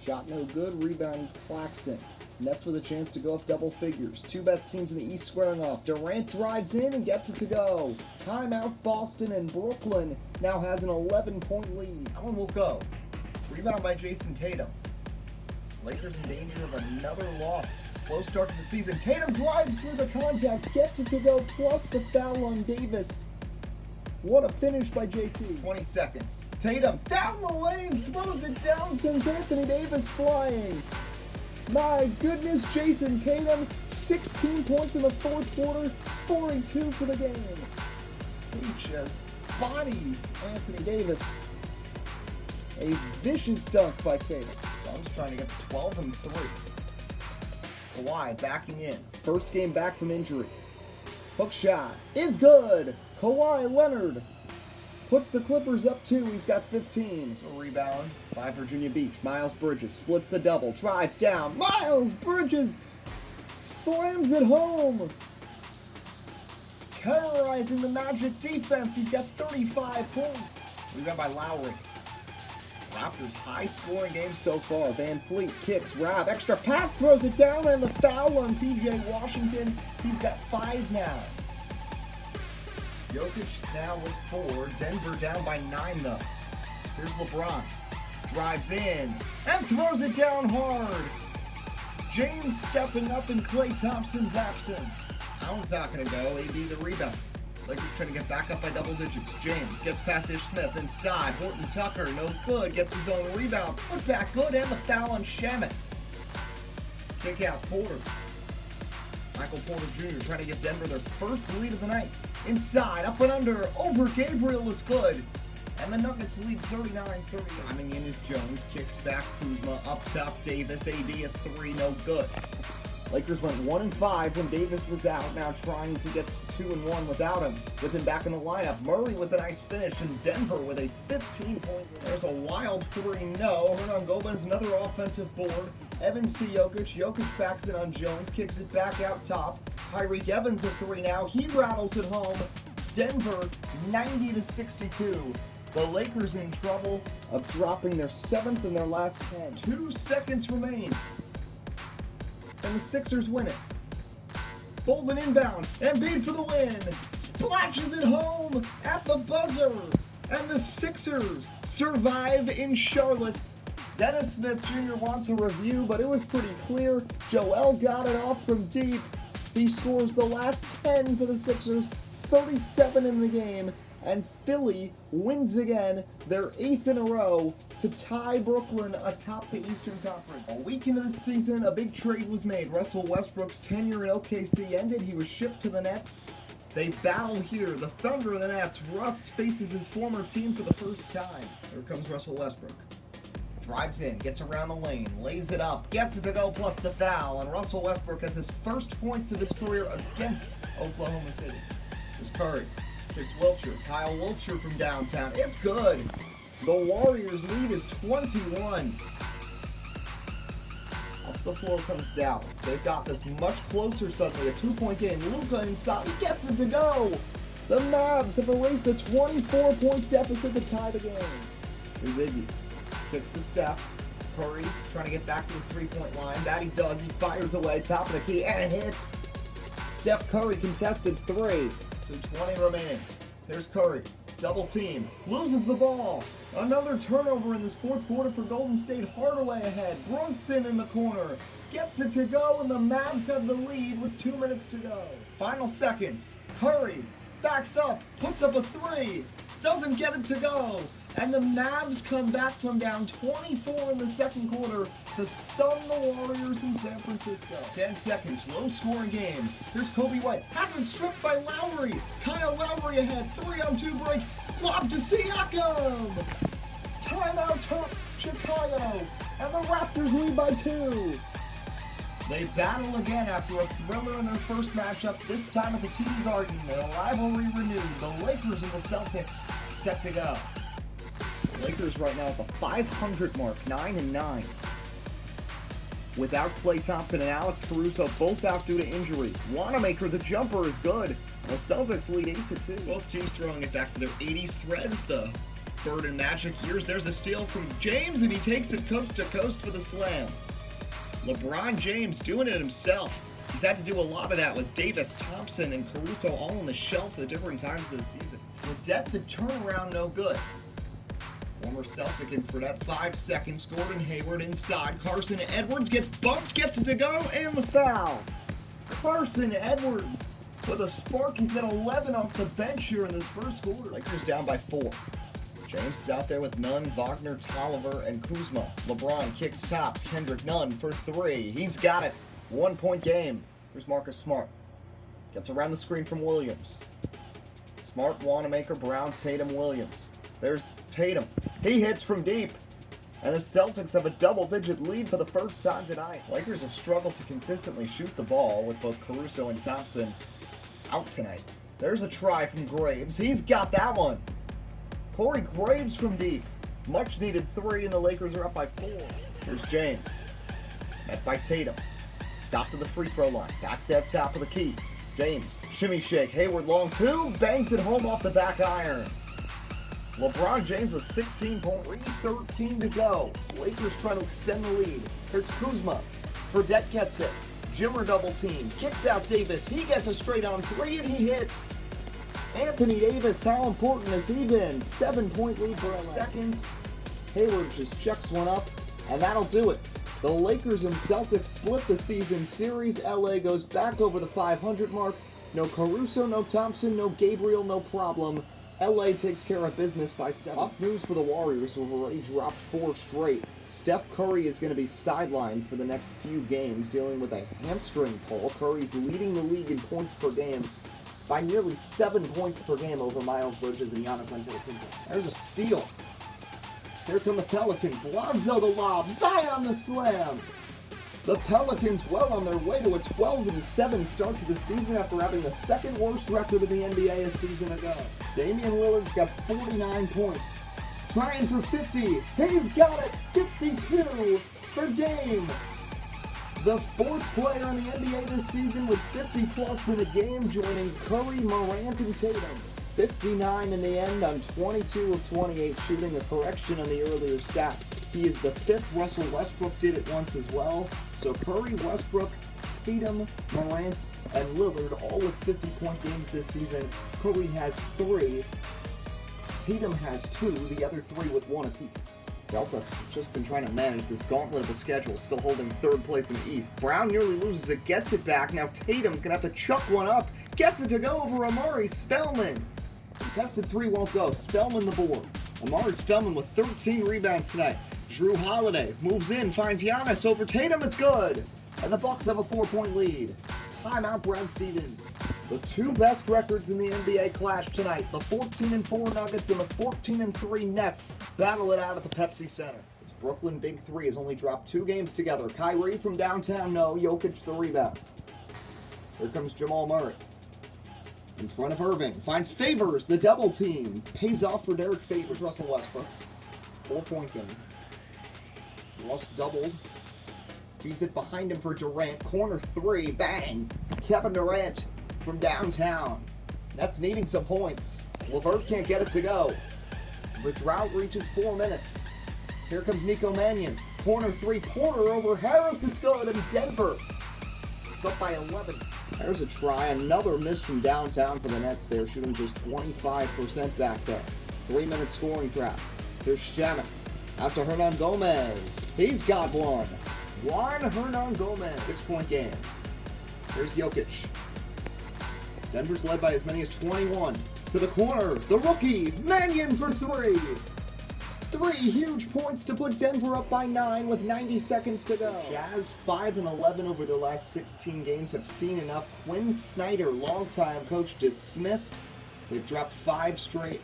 Shot no good, rebound Claxton. Nets with a chance to go up double figures. Two best teams in the East squaring off. Durant drives in and gets it to go. Timeout Boston, and Brooklyn now has an 11-point lead. That one will go. Rebound by Jason Tatum. Lakers in danger of another loss. Slow start to the season. Tatum drives Through the contact, gets it to go, plus the foul on Davis. What a finish by JT. 20 seconds. Tatum down the lane, throws it down. Sends Anthony Davis flying. My goodness, Jason Tatum, 16 points in the fourth quarter, 42 for the game. He just bodies Anthony Davis. A vicious dunk by Tatum. Suns trying to get to 12 and 3. Kawhi backing in. First game back from injury. Hook shot is good. Kawhi Leonard puts the Clippers up 2. He's got 15. So rebound By Virginia Beach. Miles Bridges splits the double. Drives down. Miles Bridges slams it home. Terrorizing the Magic defense. He's got 35 points. Rebound by Lowry. Raptors high-scoring game So far, Van Fleet kicks Rob. Extra pass, throws it down, and the foul on PJ Washington. He's got 5 now. Jokic now with 4. Denver down by 9 though. Here's LeBron. Drives in and throws it down hard. James stepping up in Klay Thompson's absence. Allen's not going to go. AD the rebound. Lakers trying to get back up by double digits. James gets past Ish Smith inside. Horton Tucker, no good. Gets his own rebound. Put back good, and the foul on Shamet. Kick out Porter. Michael Porter Jr. trying to get Denver their first lead of the night. Inside, up and under, over Gabriel, it's good. And the Nuggets lead 39-30. Coming in is Jones, kicks back Kuzma, up top Davis, AD a 3, no good. Lakers went 1-5 when Davis was out, now trying to get to 2-1 without him. With him back in the lineup, Murray with a nice finish, and Denver with a 15-point. There's a wild 3, no. Hernan Gomez, another offensive board. Evans to Jokic. Jokic backs it on Jones, kicks it back out top. Tyreek Evans a 3 now. He rattles it home. Denver 90-62. The Lakers in trouble of dropping their 7th in their last 10. 2 seconds remain. And the Sixers win it. Bolden inbounds. Embiid for the win. Splashes it home at the buzzer. And the Sixers survive in Charlotte. Dennis Smith Jr. wants a review, but it was pretty clear. Joel got it off from deep. He scores the last 10 for the Sixers, 37 in the game, and Philly wins again, their 8th in a row, to tie Brooklyn atop the Eastern Conference. A week into the season, a big trade was made. Russell Westbrook's tenure in OKC ended. He was shipped to the Nets. They battle here, the Thunder and the Nets. Russ faces his former team for the first time. Here comes Russell Westbrook. Drives in, gets around the lane, lays it up, gets it to go, plus the foul, and Russell Westbrook has his first points of his career against Oklahoma City. There's Curry, kicks Wiltshire, Kyle Wiltshire from downtown, it's good! The Warriors' lead is 21. Off the floor comes Dallas. They've got this much closer suddenly, a 2-point game. Luka inside, he gets it to go! The Mavs have erased a 24-point deficit to tie the game. Here's Iggy. Kicks to Steph. Curry trying to get back to the 3-point line. That he does. He fires away. Top of the key. And it hits. Steph Curry contested 3. 2:20 remaining. There's Curry. Double team. Loses the ball. Another turnover in this fourth quarter for Golden State. Hardaway ahead. Brunson in the corner. Gets it to go, and the Mavs have the lead with 2 minutes to go. Final seconds. Curry backs up. Puts up a 3. Doesn't get it to go. And the Mavs come back from down 24 in the second quarter to stun the Warriors in San Francisco. 10 seconds, low-scoring game. Here's Kobe White. Has it stripped by Lowry. Kyle Lowry ahead. 3-on-2 break. Lob to Siakam. Timeout Chicago. And the Raptors lead by 2. They battle again after a thriller in their first matchup, this time at the TD Garden. Their rivalry renewed. The Lakers and the Celtics set to go. Lakers right now at the 500 mark, 9-9. Without Klay Thompson and Alex Caruso, both out due to injury. Wanamaker, the jumper, is good. The Celtics lead 8-2. Both teams throwing it back to their 80s threads, though. Bird and Magic years. There's a steal from James, and he takes it coast to coast for the slam. LeBron James doing it himself. He's had to do a lot of that with Davis, Thompson, and Caruso all on the shelf at different times of the season. For depth, the turnaround no good. Former Celtic in for that 5 seconds. Gordon Hayward inside. Carson Edwards gets bumped, gets it to go, and the foul. Carson Edwards with a spark. He's got 11 off the bench here in this first quarter. Lakers down by 4. James is out there with Nunn, Wagner, Tolliver, and Kuzma. LeBron kicks top. Kendrick Nunn for 3. He's got it. 1-point game. Here's Marcus Smart. Gets around the screen from Williams. Smart, Wanamaker, Brown, Tatum, Williams. There's Tatum. He hits from deep. And the Celtics have a double-digit lead for the first time tonight. Lakers have struggled to consistently shoot the ball with both Caruso and Thompson out tonight. There's a try from Graves. He's got that one. Corey Graves from deep. Much needed 3, and the Lakers are up by 4. Here's James. Met by Tatum. Stop to the free throw line. Backstab top of the key. James. Shimmy shake. Hayward long 2. Bangs it home off the back iron. LeBron James with 16 points. 3:13 to go. Lakers trying to extend the lead. Here's Kuzma. Fredette gets it. Jimmer double team. Kicks out Davis. He gets a straight on 3 and he hits. Anthony Davis, how important has he been? 7-point lead for seconds. Hayward just chucks one up, and that'll do it. The Lakers and Celtics split the season series. LA goes back over the 500 mark. No Caruso, no Thompson, no Gabriel, no problem. LA takes care of business by 7. Tough news for the Warriors, who have already dropped 4 straight. Steph Curry is going to be sidelined for the next few games, dealing with a hamstring pull. Curry's leading the league in points per game by nearly 7 points per game over Miles Bridges and Giannis Antetokounmpo. There's a steal. Here come the Pelicans. Lonzo the lob. Zion the slam. The Pelicans well on their way to a 12-7 start to the season after having the second worst record in the NBA a season ago. Damian Lillard's got 49 points. Trying for 50. He's got it. 52 for Dame. The 4th player in the NBA this season with 50-plus in a game, joining Curry, Morant, and Tatum. 59 in the end on 22 of 28 shooting, a correction on the earlier stat. He is the 5th. Russell Westbrook did it once as well. So Curry, Westbrook, Tatum, Morant, and Lillard all with 50-point games this season. Curry has 3. Tatum has 2, the other 3 with 1 apiece. Celtics have just been trying to manage this gauntlet of a schedule, still holding 3rd place in the East. Brown nearly loses it, gets it back. Now Tatum's going to have to chuck one up. Gets it to go over Amari Spellman. Contested 3 won't go. Spellman the board. Amari Spellman with 13 rebounds tonight. Drew Holiday moves in, finds Giannis over Tatum. It's good. And the Bucks have a 4-point lead. Timeout, Brad Stevens. The 2 best records in the NBA clash tonight. The 14-4 Nuggets and the 14-3 Nets battle it out at the Pepsi Center. This Brooklyn Big 3 has only dropped 2 games together. Kyrie from downtown, no. Jokic the rebound. Here comes Jamal Murray. In front of Irving. Finds Favors, the double team. Pays off for Derek Favors. Russell Westbrook. 4-point game. Russ doubled. Feeds it behind him for Durant. Corner 3. Bang. Kevin Durant from downtown. That's needing some points. LeVert can't get it to go. The drought reaches 4 minutes. Here comes Nico Mannion. Corner 3. Porter over Harris. It's good. And Denver. It's up by 11. There's a try. Another miss from downtown for the Nets. They're shooting just 25% back there. 3-minute scoring trap. Here's Shaman. Out to Hernan Gomez. He's got one. Juan Hernan Gomez. 6-point game. Here's Jokic. Denver's led by as many as 21. To the corner. The rookie. Mannion for 3. 3 huge points to put Denver up by 9 with 90 seconds to go. Jazz 5-11 over their last 16 games have seen enough. Quinn Snyder, longtime coach, dismissed. They've dropped 5 straight.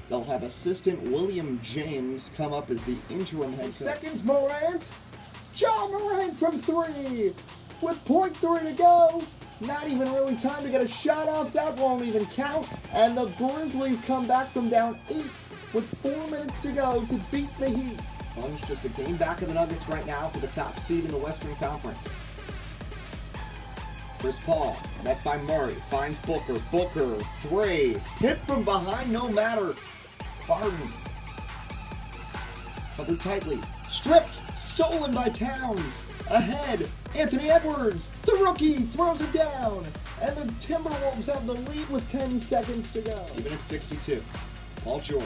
They'll have assistant William James come up as the interim head coach. Seconds, Morant. John Morant from 3 with .3 to go. Not even really time to get a shot off. That won't even count. And the Grizzlies come back from down 8 with 4 minutes to go to beat the Heat. Suns just a game back of the Nuggets right now for the top seed in the Western Conference. Chris Paul, met by Murray, finds Booker. Booker, 3. Hit from behind, no matter. Barton Covered tightly. Stripped. Stolen by Towns. Ahead. Anthony Edwards. The rookie throws it down. And the Timberwolves have the lead with 10 seconds to go. Even at 62. Paul George.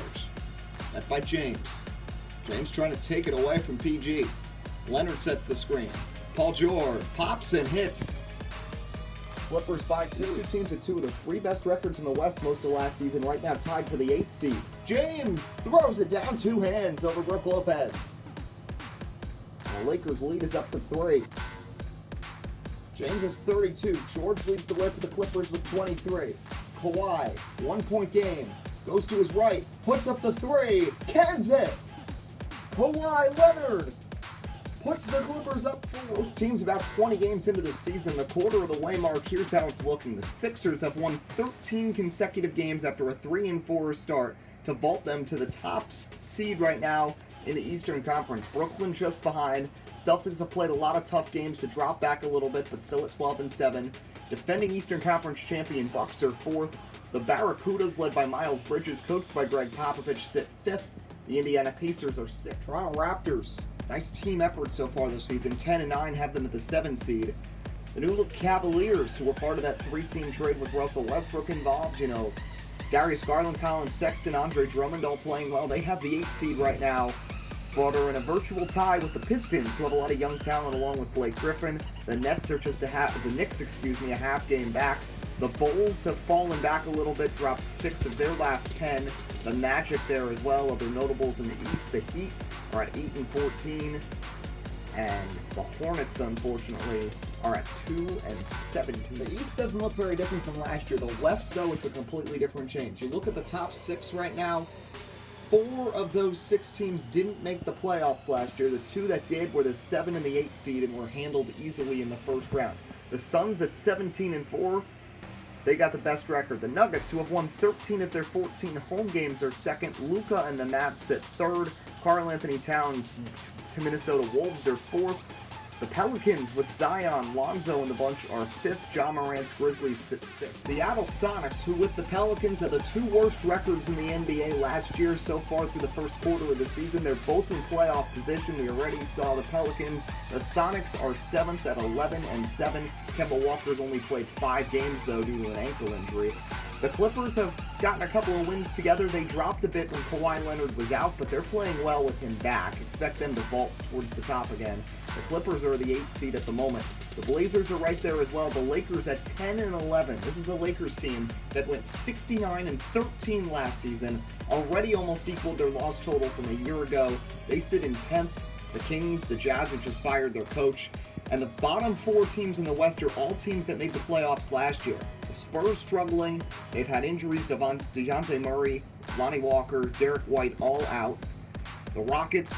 Met by James. James trying to take it away from PG. Leonard sets the screen. Paul George pops and hits. Clippers by 2. These two teams had 2 of the 3 best records in the West most of last season, right now tied for the 8th seed. James throws it down 2 hands over Brook Lopez. The Lakers lead is up to 3. James is 32. George leads the way for the Clippers with 23. Kawhi, 1-point game. Goes to his right, puts up the 3, cans it! Kawhi Leonard puts the Clippers up 4. Both teams about 20 games into the season, the quarter of the way mark. Here's how it's looking. The Sixers have won 13 consecutive games after a 3-4 start to vault them to the top seed right now in the Eastern Conference. Brooklyn just behind. Celtics have played a lot of tough games to drop back a little bit, but still at 12-7. Defending Eastern Conference champion Bucks are 4th. The Barracudas, led by Miles Bridges, coached by Greg Popovich, sit 5th. The Indiana Pacers are 6th. Toronto Raptors, nice team effort so far this season. 10-9 have them at the 7th seed. The New York Cavaliers, who were part of that 3-team trade with Russell Westbrook involved, Darius Garland, Colin Sexton, Andre Drummond all playing well. They have the 8th seed right now. But are in a virtual tie with the Pistons, who have a lot of young talent along with Blake Griffin. The Knicks are just a half game back. The Bulls have fallen back a little bit, dropped 6 of their last 10. The Magic there as well, other notables in the East. The Heat are at 8-14. And the Hornets, unfortunately, are at 2-17. The East doesn't look very different from last year. The West, though, it's a completely different change. You look at the top 6 right now. 4 of those 6 teams didn't make the playoffs last year. The 2 that did were the 7 and the 8 seed and were handled easily in the first round. The Suns at 17-4, they got the best record. The Nuggets, who have won 13 of their 14 home games, are 2nd. Luka and the Mavs sit 3rd. Karl Anthony Towns to Minnesota Wolves are 4th. The Pelicans with Zion, Lonzo, and the bunch are 5th. Ja Morant's Grizzlies sit 6th. Seattle Sonics, who with the Pelicans have the 2 worst records in the NBA last year so far through the first quarter of the season. They're both in playoff position. We already saw the Pelicans. The Sonics are 7th at 11-7. Kemba Walker's only played 5 games, though, due to an ankle injury. The Clippers have gotten a couple of wins together. They dropped a bit when Kawhi Leonard was out, but they're playing well with him back. Expect them to vault towards the top again. The Clippers are the 8th seed at the moment. The Blazers are right there as well. The Lakers at 10-11. This is a Lakers team that went 69-13 last season. Already almost equaled their loss total from a year ago. They sit in 10th. The Kings, the Jazz have just fired their coach. And the bottom 4 teams in the West are all teams that made the playoffs last year. The Spurs struggling. They've had injuries. DeJounte Murray, Lonnie Walker, Derek White all out. The Rockets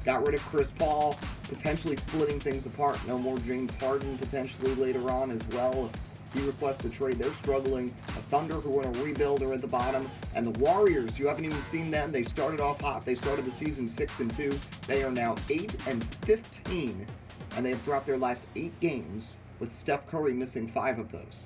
got rid of Chris Paul, potentially splitting things apart. No more James Harden potentially later on as well. If he requests a trade, they're struggling. The Thunder, who are in a rebuild, are at the bottom. And the Warriors, you haven't even seen them. They started off hot. They started the season 6-2. They are now 8-15. And they have dropped their last 8 games, with Steph Curry missing 5 of those.